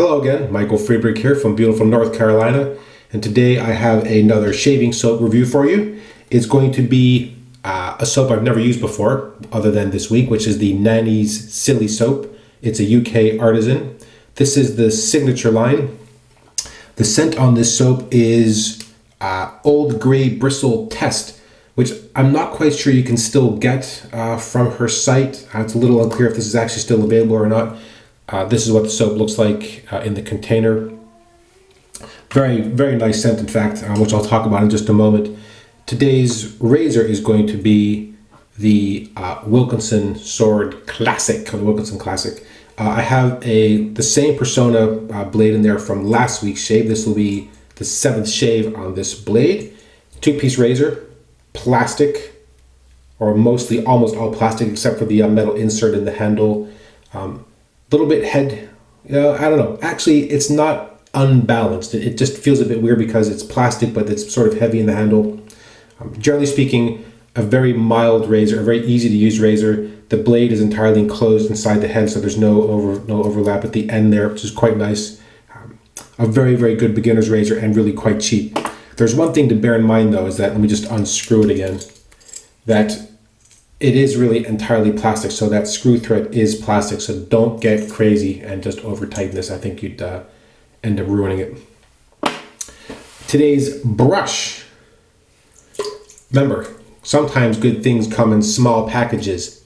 Hello again, Michael Freeberg here from beautiful North Carolina, and today I have another shaving soap review for you. It's going to be a soap I've never used before, other than this week, which is the Nanny's Silly Soap. It's a UK artisan. This is the signature line. The scent on this soap is Old Grey Bristle Test, which I'm not quite sure you can still get from her site. It's a little unclear if this is actually still available or not. This is what the soap looks like in the container. Very, very nice scent, in fact, which I'll talk about in just a moment. Today's razor is going to be the Wilkinson Classic, or the Wilkinson Classic. I have the same Personna blade in there from last week's shave. This will be the 7th shave on this blade. 2-piece razor, plastic, or mostly almost all plastic except for the metal insert in the handle. Little bit head, I don't know. Actually, it's not unbalanced. It just feels a bit weird because it's plastic, but it's sort of heavy in the handle. Generally speaking, a very mild razor, a very easy to use razor. The blade is entirely enclosed inside the head, so there's no overlap at the end there, which is quite nice. A very, very good beginner's razor and really quite cheap. There's one thing to bear in mind though, is that, let me just unscrew it again, that it is really entirely plastic, so that screw thread is plastic, so don't get crazy and just over tighten this. I think you'd end up ruining it. Today's brush. Remember, sometimes good things come in small packages.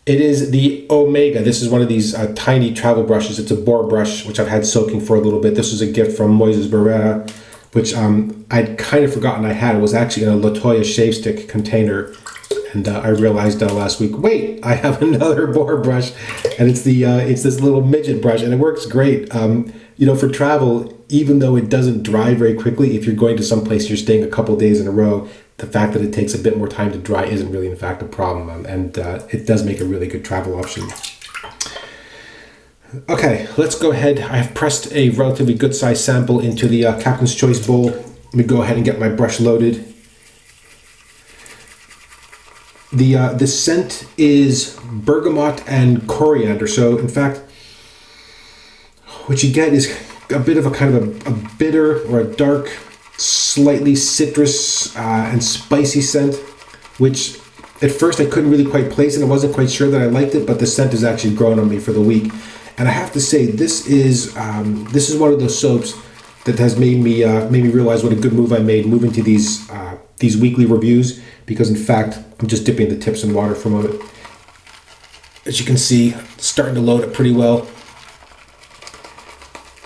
It is the Omega. This is one of these tiny travel brushes. It's a boar brush, which I've had soaking for a little bit. This was a gift from Moises Barrera, which I'd kind of forgotten I had. It was actually in a Latoya shave stick container, and I realized last week, wait, I have another boar brush, and it's this little midget brush, and it works great. For travel, even though it doesn't dry very quickly, if you're going to some place you're staying a couple days in a row, the fact that it takes a bit more time to dry isn't really in fact a problem, and it does make a really good travel option. Okay, let's go ahead. I have pressed a relatively good sized sample into the Captain's Choice bowl. Let me go ahead and get my brush loaded. The scent is bergamot and coriander. So in fact, what you get is a bit of a kind of a bitter or a dark, slightly citrus and spicy scent, which at first I couldn't really quite place it. I wasn't quite sure that I liked it, but the scent has actually grown on me for the week. And I have to say, this is one of those soaps that has made me realize what a good move I made moving to these weekly reviews, because in fact I'm just dipping the tips in water for a moment. As you can see, starting to load it pretty well.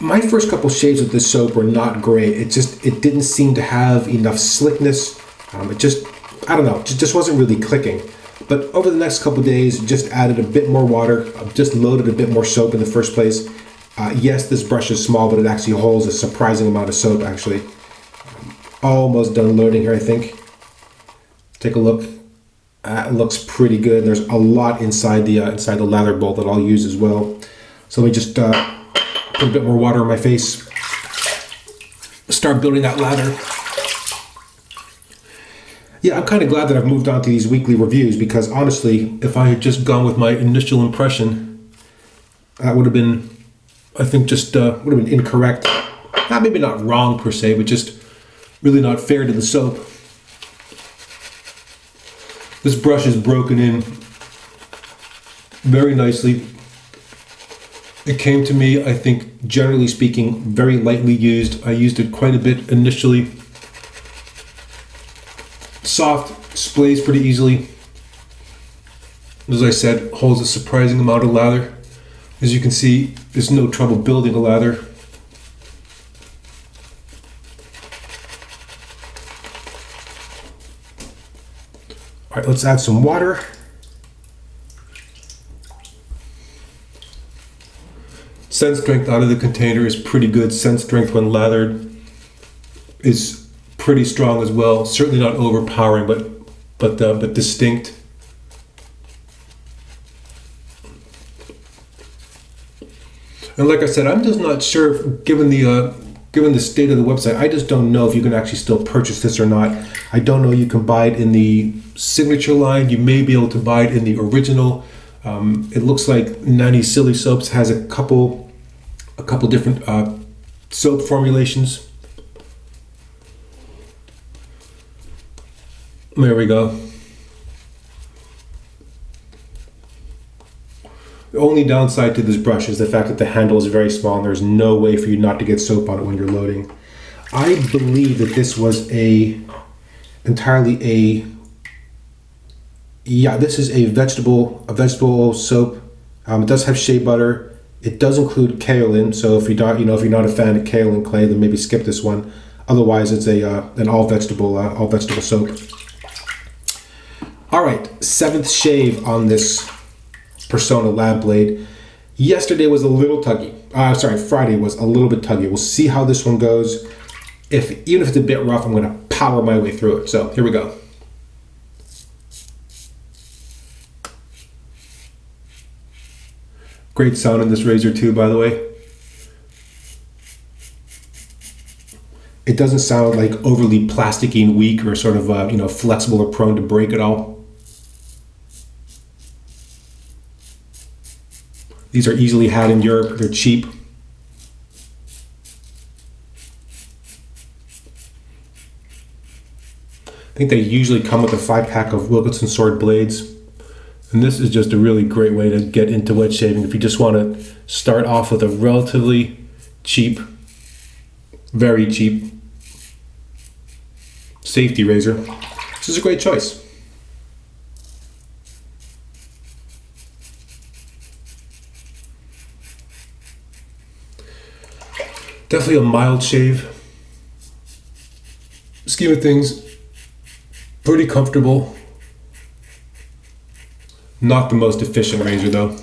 My first couple shaves with this soap were not great. It didn't seem to have enough slickness. I don't know, it just wasn't really clicking. But over the next couple days, just added a bit more water, just loaded a bit more soap in the first place. Yes, this brush is small, but it actually holds a surprising amount of soap, actually. Almost done loading here, I think. Take a look. It looks pretty good. There's a lot inside the lather bowl that I'll use as well. So let me just put a bit more water on my face. Start building that lather. Yeah, I'm kind of glad that I've moved on to these weekly reviews, because honestly, if I had just gone with my initial impression, that would have been, I think, just would have been incorrect. Maybe not wrong per se, but just really not fair to the soap. This brush is broken in very nicely. It came to me, I think, generally speaking, very lightly used. I used it quite a bit initially. Soft, splays pretty easily. As I said, holds a surprising amount of lather. As you can see, there's no trouble building a lather. All right, let's add some water. Scent strength out of the container is pretty good. Scent strength when lathered is pretty strong as well. Certainly not overpowering, but distinct. And like I said, I'm just not sure, given the state of the website, I just don't know if you can actually still purchase this or not. I don't know you can buy it in the signature line. You may be able to buy it in the original It looks like Nanny Silly Soaps has a couple different soap formulations. There we go. The only downside to this brush is the fact that the handle is very small and there's no way for you not to get soap on it when you're loading. I believe that this was this is a vegetable soap. It does have shea butter. It does include kaolin, so if you're not a fan of kaolin clay, then maybe skip this one. Otherwise, it's an all vegetable soap. All right, 7th shave on this Personna Lab blade. Yesterday was a little tuggy. Friday was a little bit tuggy. We'll see how this one goes. Even if it's a bit rough, I'm going to power my way through it. So here we go. Great sound in this razor too, by the way. It doesn't sound like overly plasticky and weak or sort of flexible or prone to break at all. These are easily had in Europe. They're cheap. I think they usually come with a 5-pack of Wilkinson sword blades. And this is just a really great way to get into wet shaving if you just want to start off with a relatively cheap, very cheap safety razor. This is a great choice. Definitely a mild shave. Scheme of things, pretty comfortable. Not the most efficient razor though.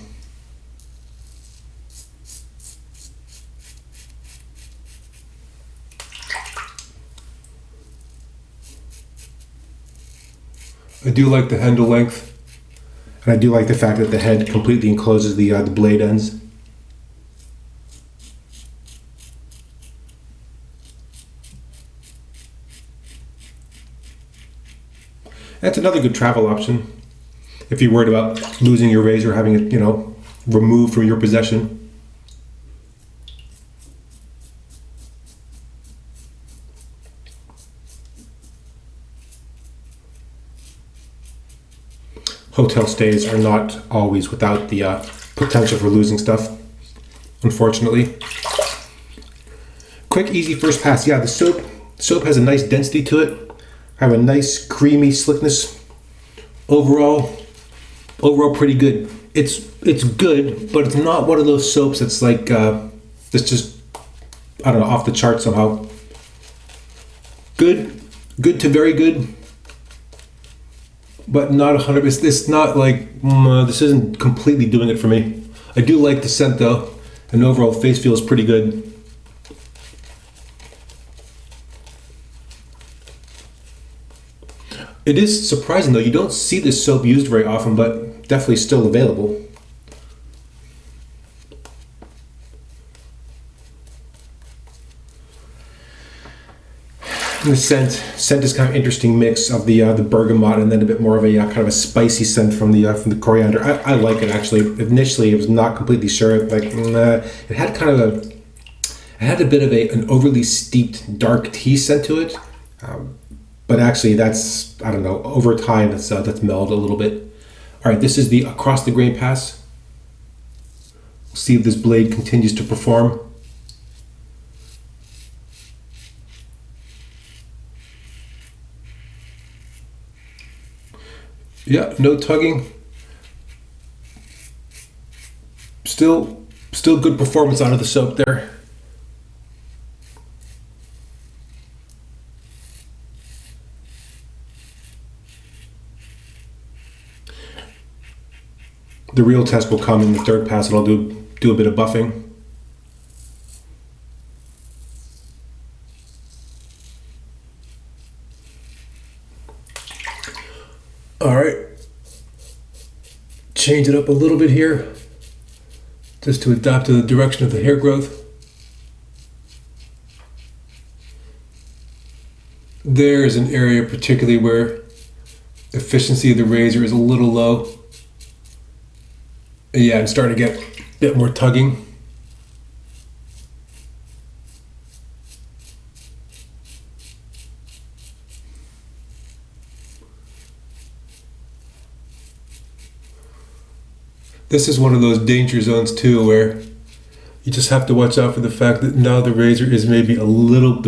I do like the handle length, and I do like the fact that the head completely encloses the blade ends. That's another good travel option if you're worried about losing your razor, having it, removed from your possession. Hotel stays are not always without the potential for losing stuff, unfortunately. Quick, easy first pass. Yeah, the soap has a nice density to it. I have a nice creamy slickness. Overall pretty good. It's good, but it's not one of those soaps that's like that's just, I don't know, off the chart somehow. Good to very good, but not 100%. It's not like this isn't completely doing it for me. I do like the scent though, and overall face feels pretty good. It is surprising though, you don't see this soap used very often, but definitely still available. And the scent is kind of an interesting mix of the bergamot and then a bit more of a kind of a spicy scent from the coriander. I like it actually. Initially, I was not completely sure. Like it had a bit of an overly steeped dark tea scent to it. But actually, that's, I don't know, over time, that's mellowed a little bit. All right, this is the across the grain pass. We'll see if this blade continues to perform. Yeah, no tugging. Still good performance out of the soap there. The real test will come in the third pass, and I'll do a bit of buffing. All right, change it up a little bit here, just to adapt to the direction of the hair growth. There is an area particularly where efficiency of the razor is a little low. And yeah, I'm starting to get a bit more tugging. This is one of those danger zones too, where you just have to watch out for the fact that now the razor is maybe the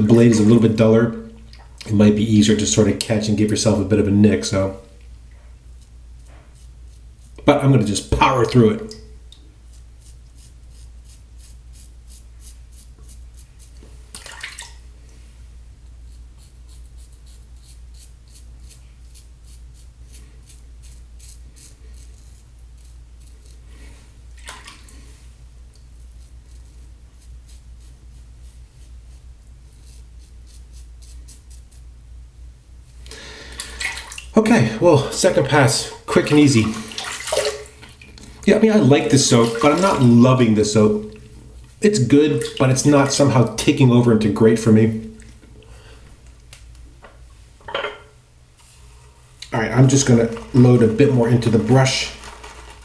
blade is a little bit duller. It might be easier to sort of catch and give yourself a bit of a nick, so. But I'm gonna just power through it. Okay, well, second pass, quick and easy. Yeah, I mean, I like this soap, but I'm not loving this soap. It's good, but it's not somehow taking over into great for me. All right, I'm just gonna load a bit more into the brush.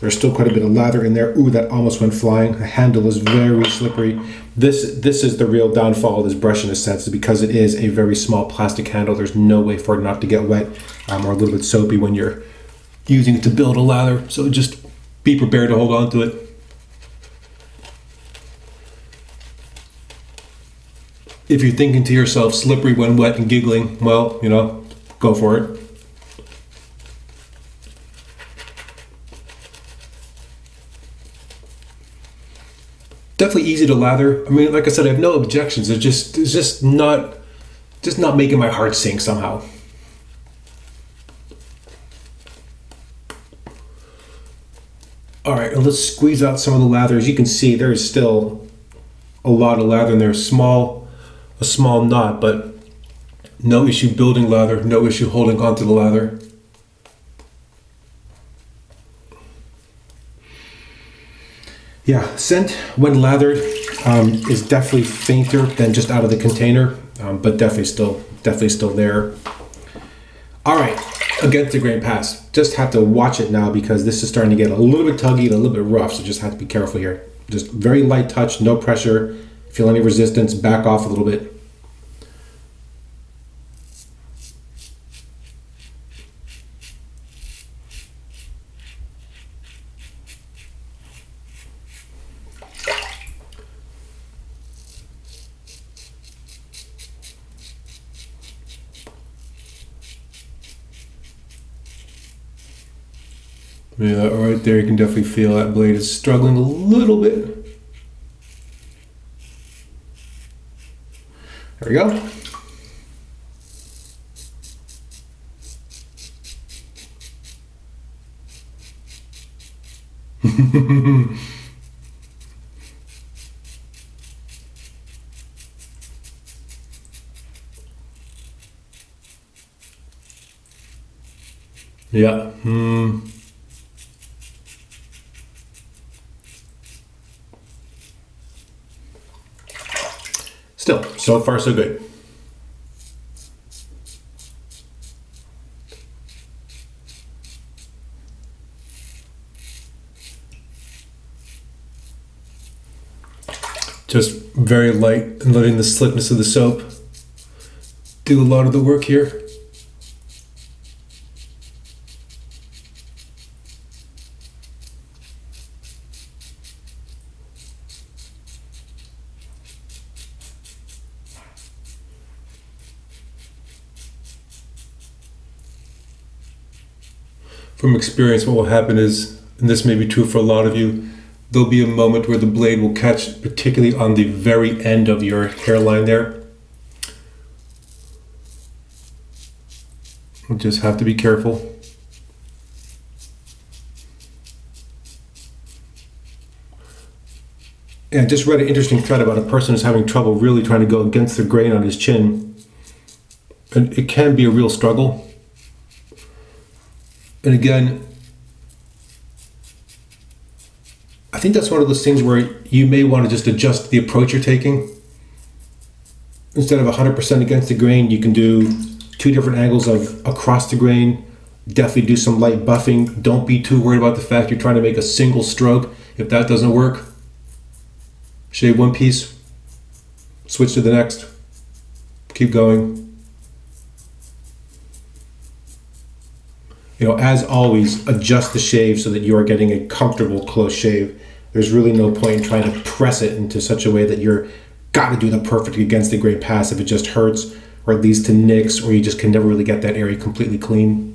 There's still quite a bit of lather in there. Ooh, that almost went flying. The handle is very slippery. This is the real downfall of this brush in a sense, because it is a very small plastic handle. There's no way for it not to get wet or a little bit soapy when you're using it to build a lather. So just be prepared to hold on to it. If you're thinking to yourself, slippery when wet and giggling, well, you know, go for it. Definitely easy to lather. I mean, like I said, I have no objections. It's just not making my heart sink somehow. All right, and let's squeeze out some of the lather. As you can see, there is still a lot of lather in there. A small knot, but no issue building lather, no issue holding onto the lather. Yeah, scent when lathered is definitely fainter than just out of the container, but definitely still there. All right, against the grain pass. Just have to watch it now because this is starting to get a little bit tuggy and a little bit rough, so just have to be careful here. Just very light touch, no pressure. Feel any resistance, back off a little bit. Yeah, right there you can definitely feel that blade is struggling a little bit. There we go. Yeah. Still, so far so good. Just very light and letting the slickness of the soap do a lot of the work here. From experience, what will happen is, and this may be true for a lot of you, there'll be a moment where the blade will catch, particularly on the very end of your hairline there. You'll just have to be careful. And I just read an interesting thread about a person who's having trouble really trying to go against the grain on his chin. And it can be a real struggle. And again, I think that's one of those things where you may want to just adjust the approach you're taking. Instead of 100% against the grain, you can do 2 different angles of across the grain, Definitely do some light buffing. Don't be too worried about the fact you're trying to make a single stroke. If that doesn't work, shave one piece, switch to the next, keep going. You know, as always, adjust the shave so that you are getting a comfortable close shave. There's really no point in trying to press it into such a way that you're got to do the perfect against the grain pass if it just hurts or leads to nicks, or you just can never really get that area completely clean.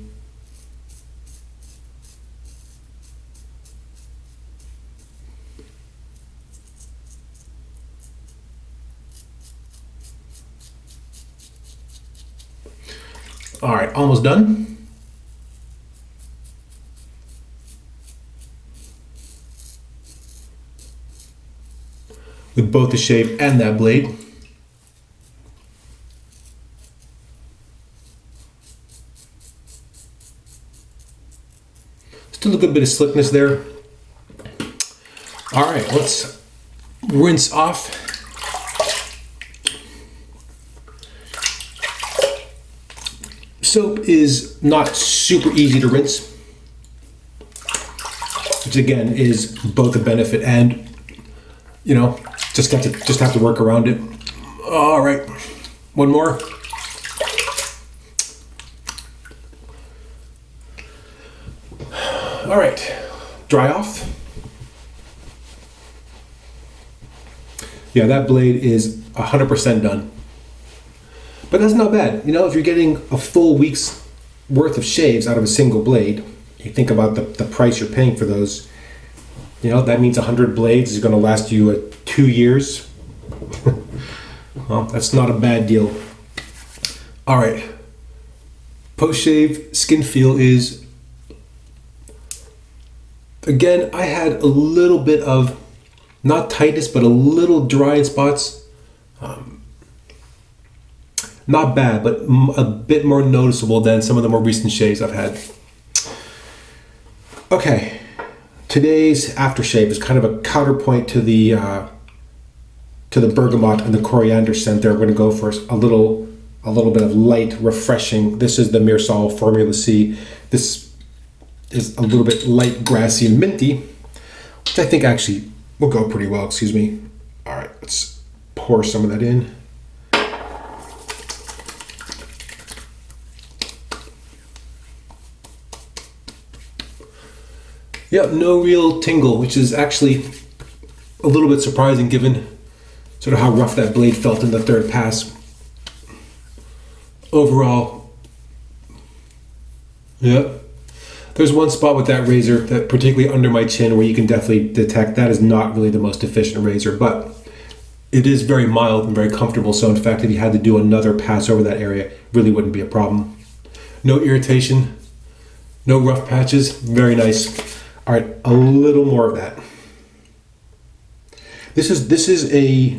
All right, almost done. With both the shave and that blade. Still a good bit of slickness there. All right, let's rinse off. Soap is not super easy to rinse, which again is both a benefit and, you know, just have to work around it. All right, one more. All right, dry off. Yeah, that blade is 100% done. But that's not bad. You know, if you're getting a full week's worth of shaves out of a single blade, you think about the price you're paying for those, you know, that means 100 blades is going to last you 2 years. Well, that's not a bad deal. All right. Post-shave skin feel is, again, I had a little bit of, not tightness, but a little dry in spots. Not bad, but a bit more noticeable than some of the more recent shaves I've had. Okay, today's aftershave is kind of a counterpoint to the bergamot and the coriander scent there. We're going to go for a little bit of light, refreshing. This is the Myrsol Formula C. This is a little bit light, grassy, and minty, which I think actually will go pretty well. Excuse me. All right, let's pour some of that in. Yep, no real tingle, which is actually a little bit surprising given sort of how rough that blade felt in the third pass. Overall, yeah, there's one spot with that razor, that particularly under my chin, where you can definitely detect that is not really the most efficient razor, but it is very mild and very comfortable. So in fact, if you had to do another pass over that area, it really wouldn't be a problem. No irritation, no rough patches, very nice. All right, a little more of that. This is a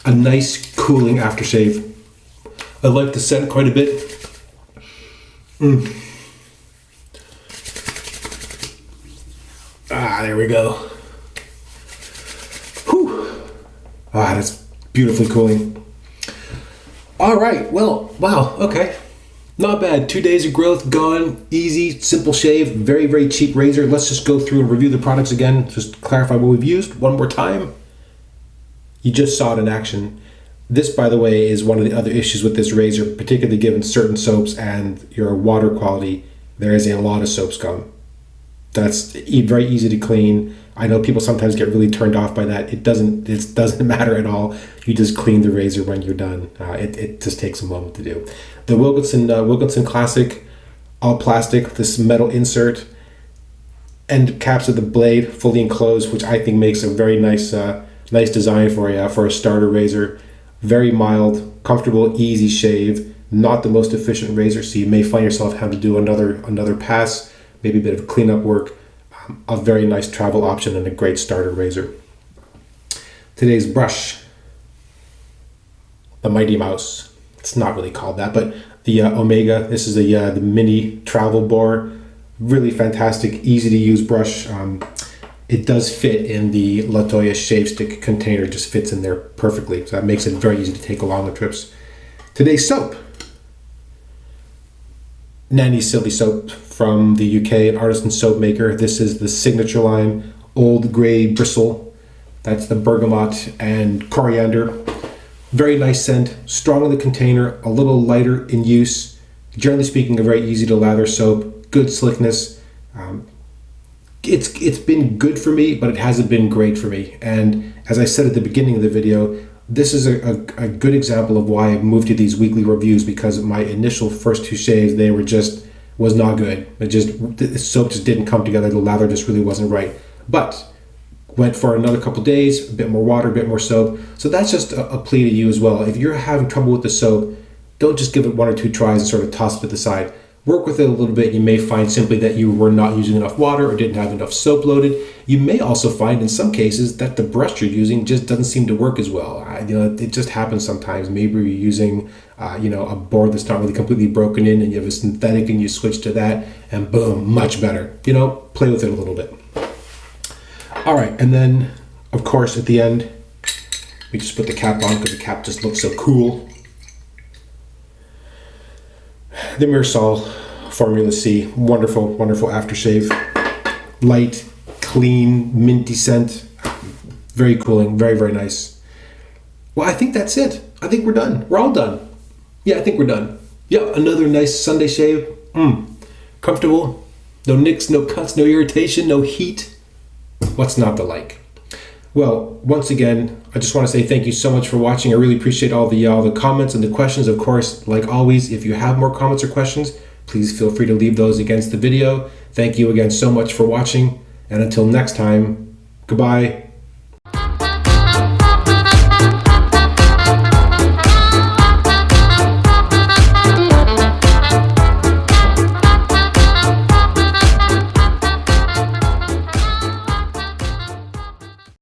nice cooling aftershave. I like the scent quite a bit. Ah, there we go. Whew. Ah, that's beautifully cooling. All right, well, wow, okay. Not bad. 2 days of growth, gone, easy, simple shave, very, very cheap razor. Let's just go through and review the products again, just clarify what we've used one more time. You just saw it in action. This, by the way, is one of the other issues with this razor, particularly given certain soaps and your water quality. There is a lot of soap scum. That's very easy to clean. I know people sometimes get really turned off by that. It doesn't matter at all. You just clean the razor when you're done. It just takes a moment to do. The Wilkinson Classic, all plastic, this metal insert, end caps of the blade fully enclosed, which I think makes a very nice design for a starter razor. Very mild, comfortable, easy shave. Not the most efficient razor, so you may find yourself having to do another pass, maybe a bit of cleanup work. A very nice travel option and a great starter razor. Today's brush, the Mighty Mouse. It's not really called that, but the Omega. This is the mini travel boar. Really fantastic, easy to use brush. It does fit in the Latoya shave stick container. Just fits in there perfectly. So that makes it very easy to take along the trips. Today's soap. Nanny Silly Soap from the UK, an artisan soap maker. This is the signature line, Old Grey Bristle. That's the bergamot and coriander. Very nice scent, strong in the container, a little lighter in use. Generally speaking, a very easy to lather soap, good slickness. It's been good for me, but it hasn't been great for me. And as I said at the beginning of the video, this is a good example of why I moved to these weekly reviews, because my initial first two shaves, they were was not good. The soap just didn't come together. The lather just really wasn't right. But went for another couple days, a bit more water, a bit more soap. So that's just a plea to you as well. If you're having trouble with the soap, don't just give it one or two tries and sort of toss it to the side. Work with it a little bit. You may find simply that you were not using enough water or didn't have enough soap loaded. You may also find in some cases that the brush you're using just doesn't seem to work as well. It just happens sometimes. Maybe you're using a board that's not really completely broken in, and you have a synthetic and you switch to that, and boom, much better. Play with it a little bit. All right, and then of course at the end, we just put the cap on because the cap just looks so cool. The Myrsol Formula C, wonderful, wonderful aftershave. Light, clean, minty scent, very cooling, very, very nice. Well, I think that's it. I think we're done. We're all done. Yeah, I think we're done. Yeah, another nice Sunday shave. Comfortable, no nicks, no cuts, no irritation, no heat. What's not to like? Well, once again, I just want to say thank you so much for watching. I really appreciate all the comments and the questions. Of course, like always, if you have more comments or questions, please feel free to leave those against the video. Thank you again so much for watching. And until next time, goodbye.